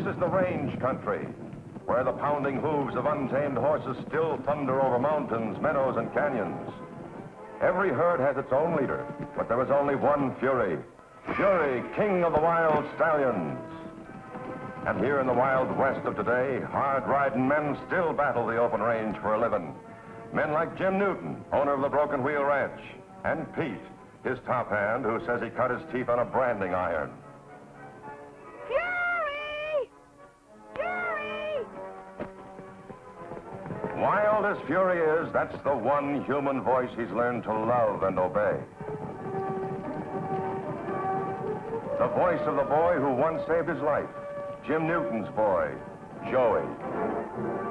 This is the range country, where the pounding hooves of untamed horses still thunder over mountains, meadows, and canyons. Every herd has its own leader, but there is only one Fury. Fury, king of the wild stallions. And here in the Wild West of today, hard-riding men still battle the open range for a living. Men like Jim Newton, owner of the Broken Wheel Ranch, and Pete, his top hand, who says he cut his teeth on a branding iron. Fury! Fury! Wild as Fury is, that's the one human voice he's learned to love and obey. The voice of the boy who once saved his life. Jim Newton's boy, Joey.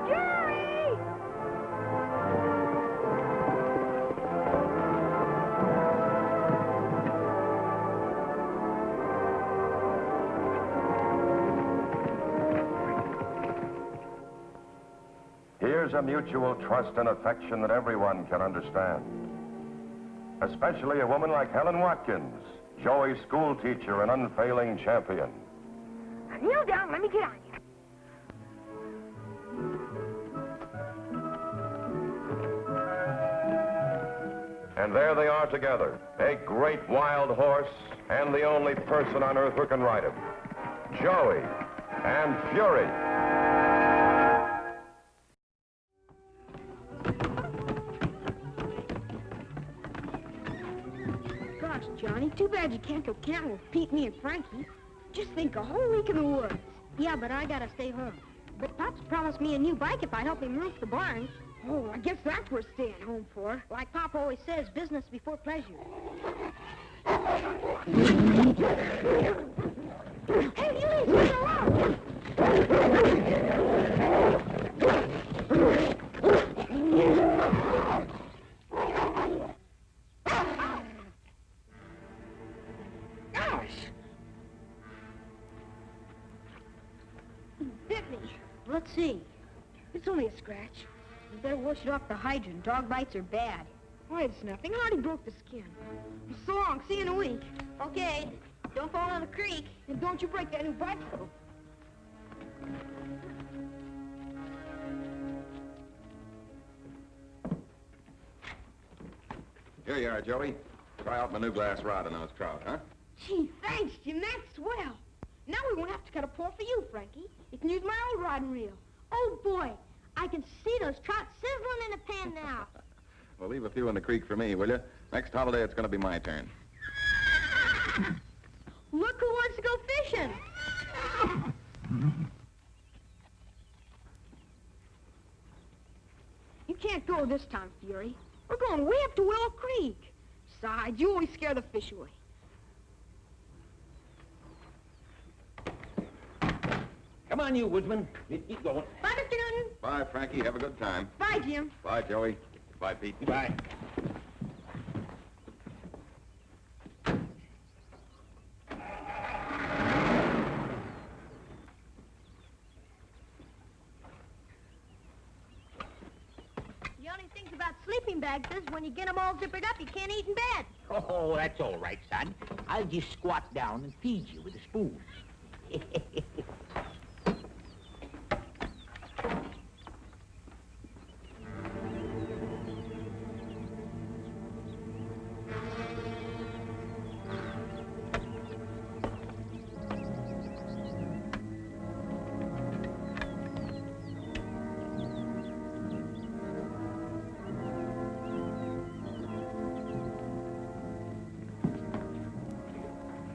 Fury! Here's a mutual trust and affection that everyone can understand. Especially a woman like Helen Watkins, Joey's school teacher and unfailing champion. Now kneel down, let me get on you. And there they are together, a great wild horse and the only person on earth who can ride him. Joey and Fury. Gosh, Johnny, too bad you can't go camping with Pete, me, and Frankie. Just think, a whole week in the woods. Yeah, but I gotta stay home. But Pop's promised me a new bike if I help him roof the barn. Oh, I guess that's worth staying home for. Like Pop always says, business before pleasure. Hey, you ain't seen alone! Gosh! Bit me. Let's see. It's only a scratch. You better wash it off the hydrant. Dog bites are bad. Why, it's nothing. I already broke the skin. So long. See you in a week. Okay. Don't fall in the creek. And don't you break that new bike. Here you are, Joey. Try out my new glass rod on those trout, huh? Gee, thanks, Jim. That's swell. Now we won't have to cut a paw for you, Frankie. You can use my old rod and reel. Oh, boy. I can see those trout sizzling in the pan now. Well, leave a few in the creek for me, will you? Next holiday, it's going to be my turn. Look who wants to go fishing. You can't go this time, Fury. We're going way up to Willow Creek. Besides, you always scare the fish away. Come on, you woodsman. Keep going. Bye, Mr. Newton. Bye, Frankie. Have a good time. Bye, Jim. Bye, Joey. Bye, Pete. Bye. The only thing about sleeping bags is when you get them all zippered up, you can't eat in bed. Oh, that's all right, son. I'll just squat down and feed you with a spoon.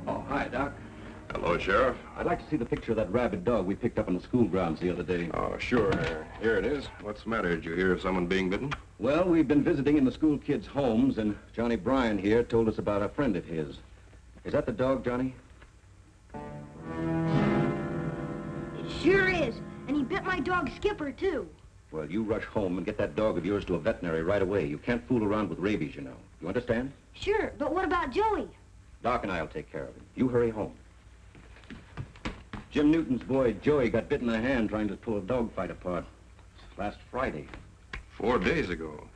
Oh, hi, Doc. Hello, Sheriff. I'd like to see the picture of that rabid dog we picked up on the school grounds the other day. Oh, sure. Here it is. What's the matter? Did you hear of someone being bitten? Well, we've been visiting in the school kids' homes, and Johnny Bryan here told us about a friend of his. Is that the dog, Johnny? It sure is. And he bit my dog Skipper, too. Well, you rush home and get that dog of yours to a veterinary right away. You can't fool around with rabies, you know. You understand? Sure, but what about Joey? Doc and I'll take care of him. You hurry home. Jim Newton's boy, Joey, got bit in the hand trying to pull a dog fight apart. Last Friday. 4 days ago.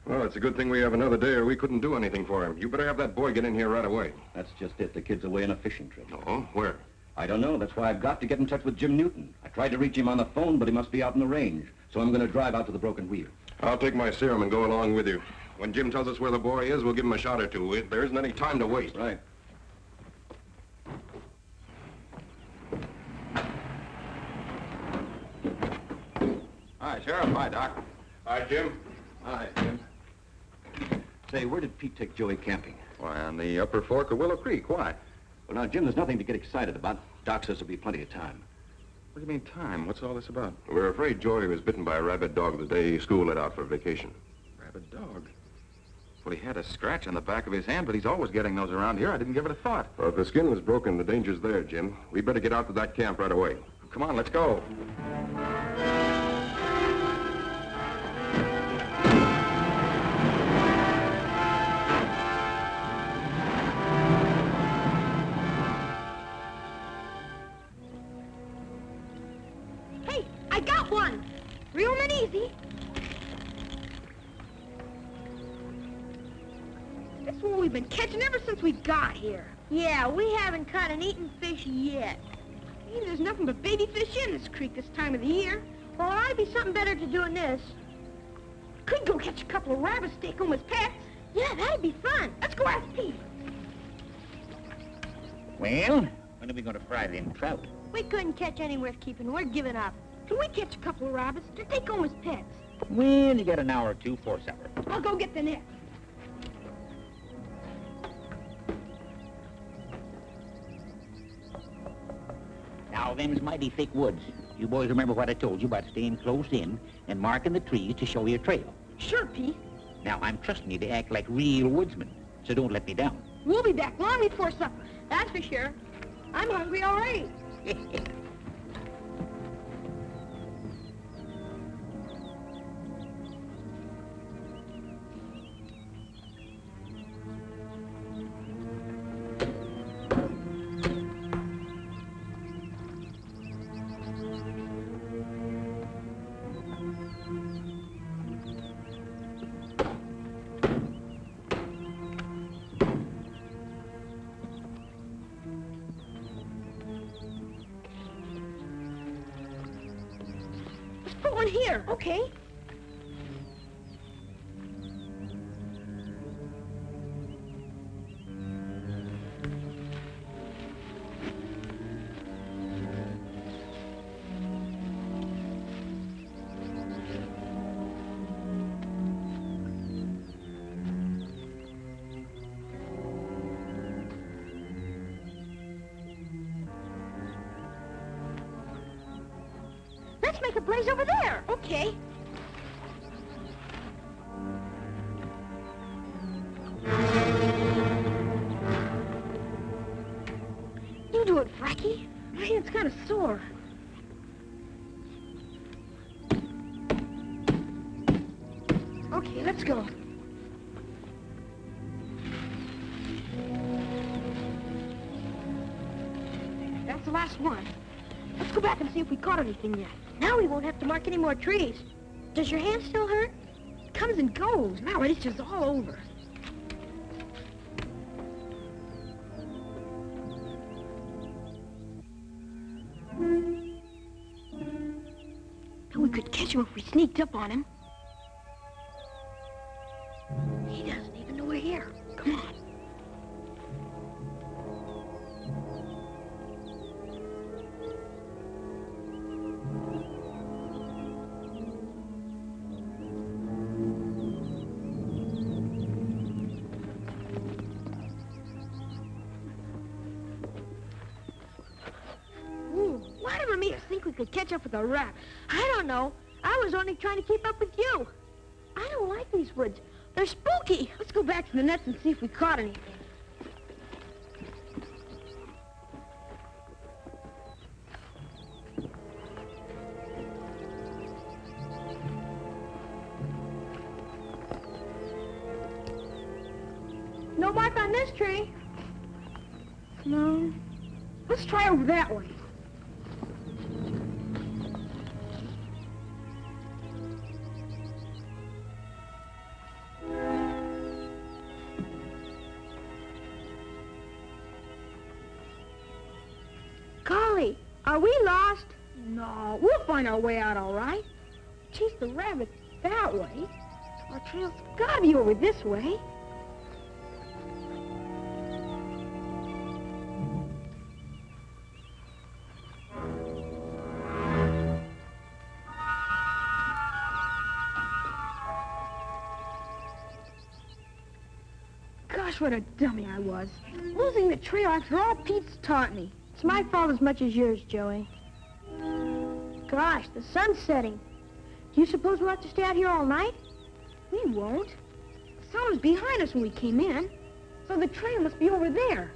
Well, it's a good thing we have another day or we couldn't do anything for him. You better have that boy get in here right away. That's just it. The kid's away on a fishing trip. Oh, where? I don't know. That's why I've got to get in touch with Jim Newton. I tried to reach him on the phone, but he must be out in the range. So I'm going to drive out to the Broken Wheel. I'll take my serum and go along with you. When Jim tells us where the boy is, we'll give him a shot or two. There isn't any time to waste. Right. Hi, Sheriff. Hi, Doc. Hi, Jim. Hi, Jim. Say, where did Pete take Joey camping? Why, on the upper fork of Willow Creek. Why? Well, now, Jim, there's nothing to get excited about. Doc says there'll be plenty of time. What do you mean, time? What's all this about? We're afraid Joey was bitten by a rabid dog the day school let out for vacation. Rabid dog? Well, he had a scratch on the back of his hand, but he's always getting those around here. I didn't give it a thought. Well, if the skin was broken, the danger's there, Jim. We'd better get out to that camp right away. Come on, let's go. Hey, I got one. Reel 'em in easy. This one we've been catching ever since we got here. Yeah, we haven't caught an eating fish yet. Hey, there's nothing but baby fish in this creek this time of the year. Well, there ought to be something better to do than this. Could go catch a couple of rabbits, take them as pets. Yeah, that'd be fun. Let's go ask Pete. Well, when are we going to fry them trout? We couldn't catch any worth keeping. We're giving up. Can we catch a couple of rabbits to take home as pets? Well, you got an hour or two for supper. I'll go get the net. Now, them's mighty thick woods. You boys remember what I told you about staying close in and marking the trees to show your trail. Sure, Pete. Now, I'm trusting you to act like real woodsmen, so don't let me down. We'll be back long before supper. That's for sure. I'm hungry already. Put one here. Okay. Let's make a blaze over there. Okay. You do it, Frankie. My hand's kind of sore. Okay, let's go. That's the last one. Let's go back and see if we caught anything yet. Now we won't have to mark any more trees. Does your hand still hurt? It comes and goes. Now it itches all over. We could catch him if we sneaked up on him. He doesn't even know we're here. Come on. Whatever made us think we could catch up with a rat? I don't know. I was only trying to keep up with you. I don't like these woods. They're spooky. Let's go back to the nets and see if we caught anything. No mark on this tree. No. Let's try over that way. Are we lost? No, we'll find our way out all right. Chase the rabbits that way. Our trail's gotta be over this way. Gosh, what a dummy I was. Losing the trail after all Pete's taught me. It's my fault as much as yours, Joey. Gosh, the sun's setting. Do you suppose we'll have to stay out here all night? We won't. The sun was behind us when we came in, so the trail must be over there.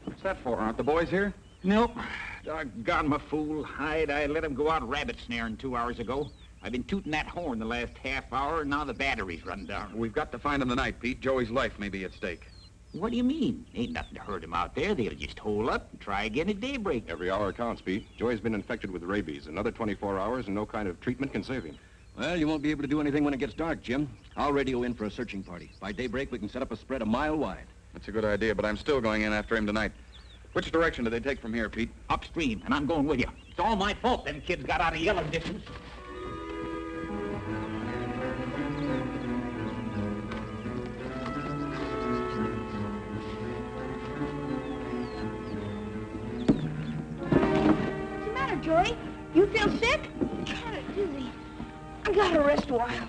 What's that for? Aren't the boys here? Nope. Doggone my fool hide. I let him go out rabbit snaring 2 hours ago. I've been tooting that horn the last half hour, and now the battery's run down. We've got to find him tonight, Pete. Joey's life may be at stake. What do you mean? Ain't nothing to hurt him out there. They'll just hole up and try again at daybreak. Every hour counts, Pete. Joey's been infected with rabies. Another 24 hours and no kind of treatment can save him. Well, you won't be able to do anything when it gets dark, Jim. I'll radio in for a searching party. By daybreak, we can set up a spread a mile wide. That's a good idea, but I'm still going in after him tonight. Which direction do they take from here, Pete? Upstream, and I'm going with you. It's all my fault them kids got out of yelling distance. What's the matter, Joey? You feel sick? Kind of dizzy. I gotta rest a while.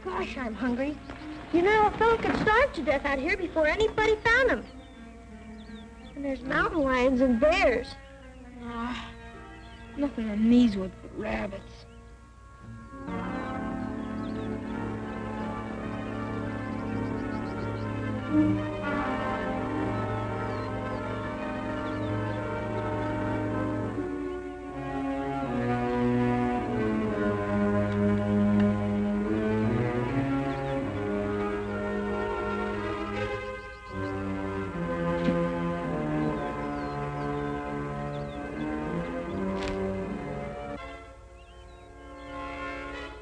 Gosh, I'm hungry. You know, a fellow could starve to death out here before anybody found him. And there's mountain lions and bears. Ah, nothing in these woods but rabbits.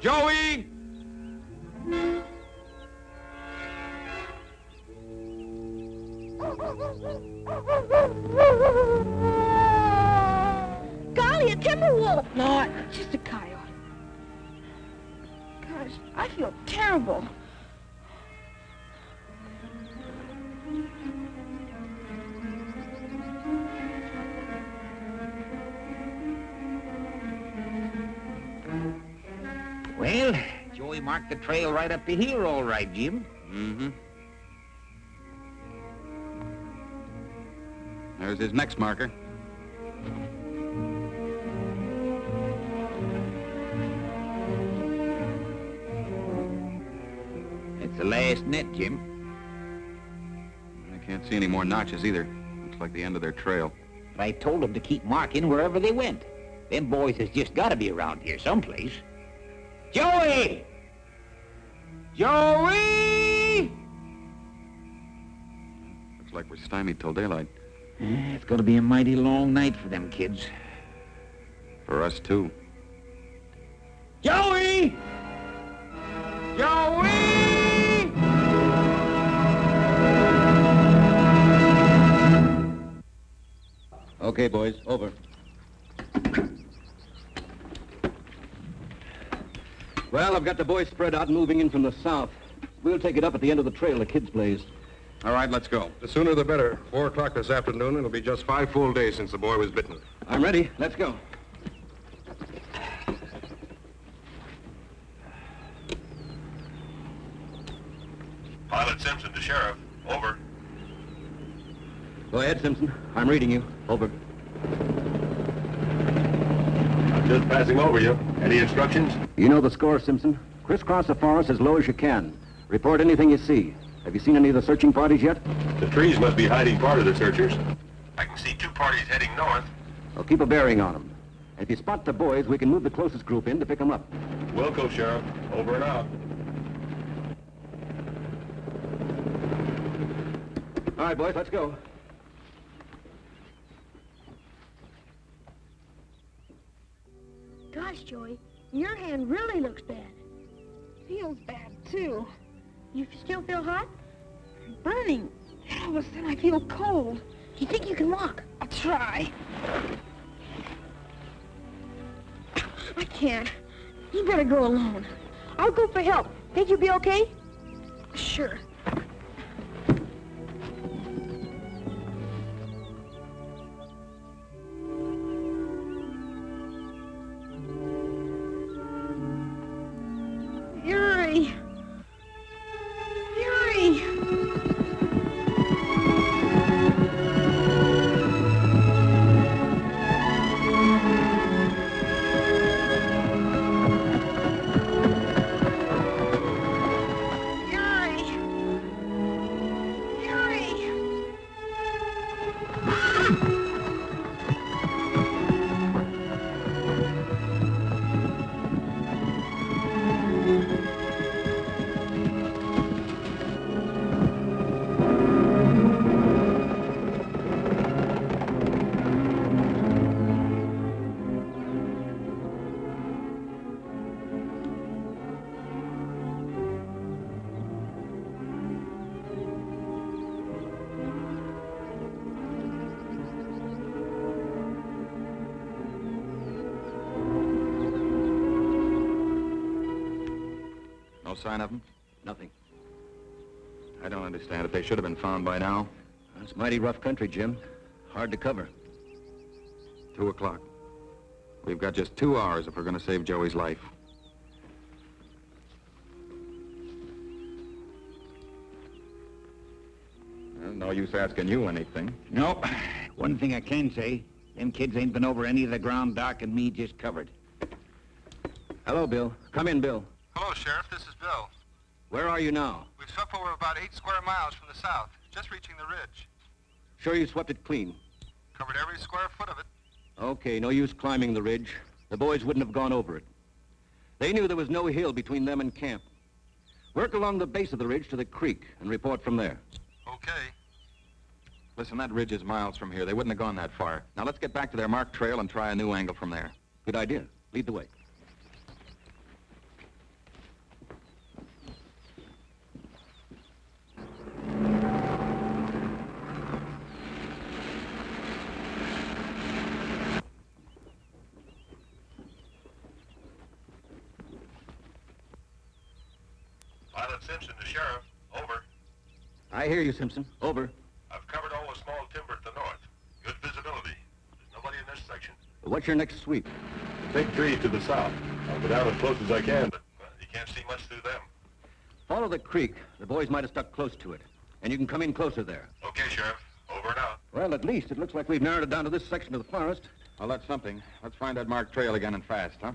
Joey! Golly, a timber wolf! No, it's just a coyote. Gosh, I feel terrible. Well, Joey marked the trail right up to here, all right, Jim. Mm-hmm. There's his next marker. It's the last net, Jim. I can't see any more notches either. Looks like the end of their trail. But I told them to keep marking wherever they went. Them boys has just got to be around here someplace. Joey! Joey! Looks like we're stymied till daylight. It's going to be a mighty long night for them kids. For us, too. Joey! Joey! Okay, boys, over. Well, I've got the boys spread out and moving in from the south. We'll take it up at the end of the trail the kids blazed. All right, let's go. The sooner the better. 4 o'clock this afternoon, it'll be just 5 full days since the boy was bitten. I'm ready. Let's go. Pilot Simpson to Sheriff. Over. Go ahead, Simpson. I'm reading you. Over. I'm just passing over you. Any instructions? You know the score, Simpson. Crisscross the forest as low as you can. Report anything you see. Have you seen any of the searching parties yet? The trees must be hiding part of the searchers. I can see 2 parties heading north. Well, keep a bearing on them. And if you spot the boys, we can move the closest group in to pick them up. Wilco, Sheriff. Over and out. All right, boys, let's go. Gosh, Joey, your hand really looks bad. Feels bad, too. You still feel hot? Burning. And all of a sudden I feel cold. You think you can walk? I'll try. I can't. You better go alone. I'll go for help. Think you'll be okay? Sure. Fury! Fury! Fury! Fury! No sign of them? Nothing. I don't understand it. They should have been found by now. It's mighty rough country, Jim. Hard to cover. 2 o'clock. We've got just 2 hours if we're going to save Joey's life. Well, no use asking you anything. No. One thing I can say, them kids ain't been over any of the ground Doc and me just covered. Hello, Bill. Come in, Bill. Hello, Sheriff. This is Bill. Where are you now? We've swept over about 8 square miles from the south, just reaching the ridge. Sure you swept it clean? Covered every square foot of it. Okay, no use climbing the ridge. The boys wouldn't have gone over it. They knew there was no hill between them and camp. Work along the base of the ridge to the creek and report from there. Okay. Listen, that ridge is miles from here. They wouldn't have gone that far. Now let's get back to their marked trail and try a new angle from there. Good idea. Lead the way. Pilot Simpson to Sheriff. Over. I hear you, Simpson. Over. I've covered all the small timber to the north. Good visibility. There's nobody in this section. What's your next sweep? Big trees to the south. I'll go down as close as I can, but you can't see much through them. Follow the creek. The boys might have stuck close to it. And you can come in closer there. Okay, Sheriff. Over and out. Well, at least it looks like we've narrowed it down to this section of the forest. Well, that's something. Let's find that marked trail again and fast, huh?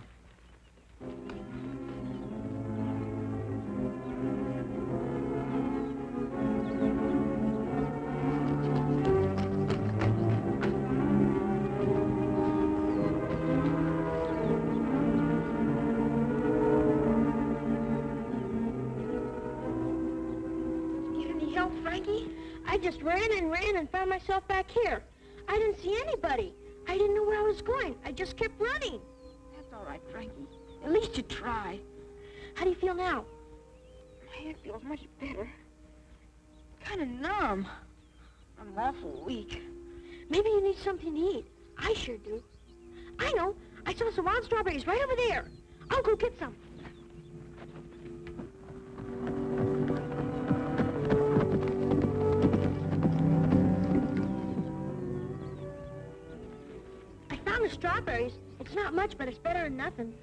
Get any help, Frankie? I just ran and found myself back here. I didn't see anybody. I didn't know where I was going. I just kept running. That's all right, Frankie. At least you tried. How do you feel now? My head feels much better. Kind of numb. I'm awful weak. Maybe you need something to eat. I sure do. I know. I saw some wild strawberries right over there. I'll go get some. I found the strawberries. It's not much, but it's better than nothing.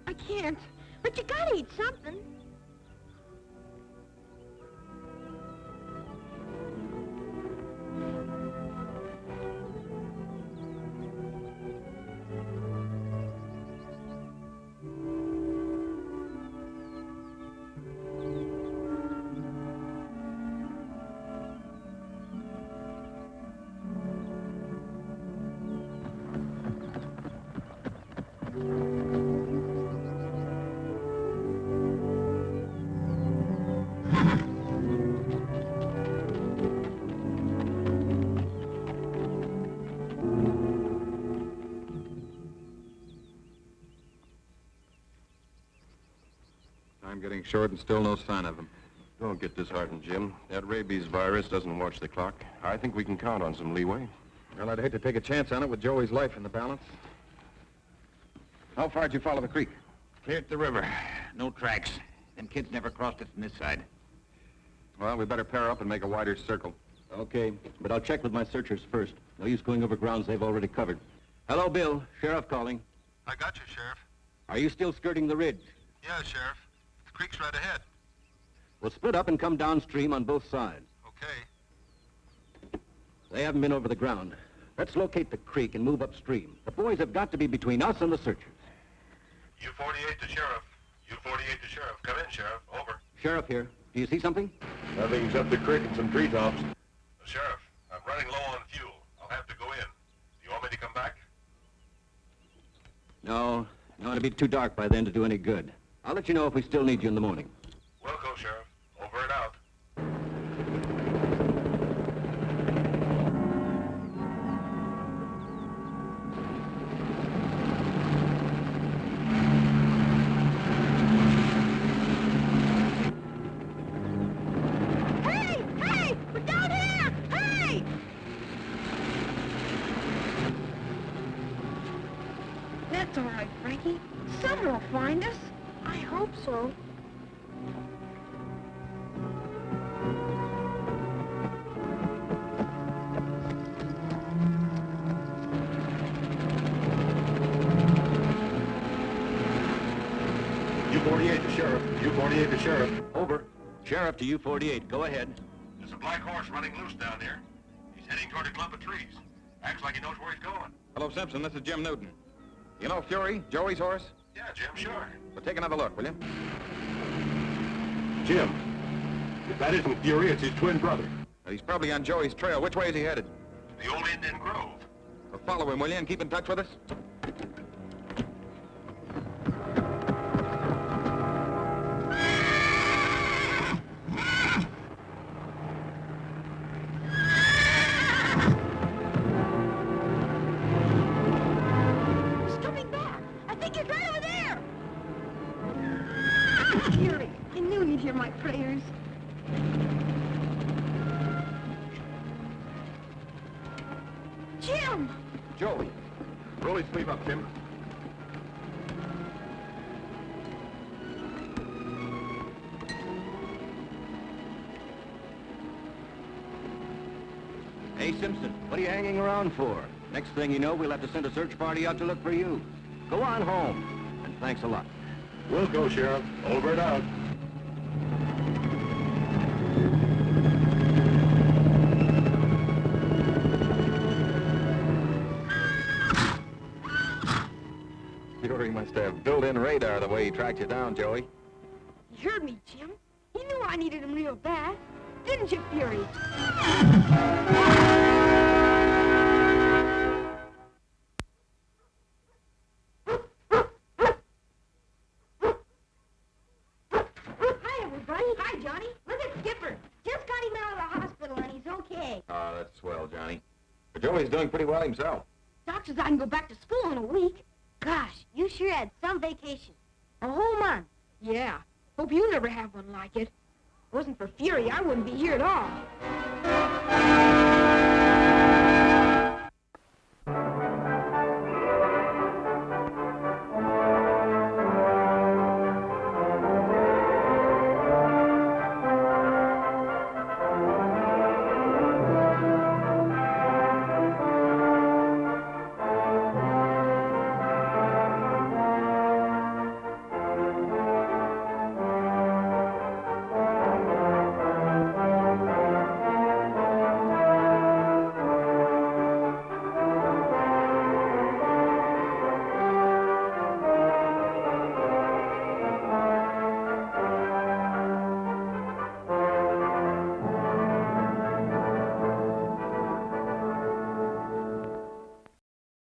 I can't. But you gotta eat something. Time getting short and still no sign of him. Don't get disheartened, Jim. That rabies virus doesn't watch the clock. I think we can count on some leeway. Well, I'd hate to take a chance on it with Joey's life in the balance. How far did you follow the creek? Clear to the river. No tracks. Them kids never crossed it from this side. Well, we better pair up and make a wider circle. Okay, but I'll check with my searchers first. No use going over grounds they've already covered. Hello, Bill. Sheriff calling. I got you, Sheriff. Are you still skirting the ridge? Yeah, Sheriff. The creek's right ahead. We'll split up and come downstream on both sides. Okay. They haven't been over the ground. Let's locate the creek and move upstream. The boys have got to be between us and the searchers. U-48 to Sheriff. U-48 to Sheriff. Come in, Sheriff. Over. Sheriff here. Do you see something? Nothing except the creek and some treetops. Sheriff, I'm running low on fuel. I'll have to go in. Do you want me to come back? No. No, it'll be too dark by then to do any good. I'll let you know if we still need you in the morning. Wilco, Sheriff. Over and out. Hey! Hey! We're down here! Hey! That's all right, Frankie. Someone will find us. I hope so. U-48 to Sheriff. U-48 to Sheriff. Over. Sheriff to U-48. Go ahead. There's a black horse running loose down there. He's heading toward a clump of trees. Acts like he knows where he's going. Hello, Simpson. This is Jim Newton. You know Fury, Joey's horse? Yeah, Jim, sure. Well, take another look, will you? Jim, if that isn't Fury, it's his twin brother. He's probably on Joey's trail. Which way is he headed? The old Indian Grove. Well, follow him, will you, and keep in touch with us? He's coming back. I think he's right over there. Fury, I knew you'd hear my prayers. Jim! Joey. Roll his sleeve up, Jim. Hey, Simpson, what are you hanging around for? Next thing you know, we'll have to send a search party out to look for you. Go on home, and thanks a lot. Wilco, Sheriff. Over and out. Fury must have built-in radar the way he tracked you down, Joey. You heard me, Jim. He knew I needed him real bad. Didn't you, Fury? Hi, everybody. Hi, Johnny. Look at Skipper. Just got him out of the hospital, and he's okay. Oh, that's swell, Johnny. But Joey's doing pretty well himself. Doc says I can go back to school in a week. Gosh, you sure had some vacation. A whole month. Yeah. Hope you never have one like it. If it wasn't for Fury, I wouldn't be here at all.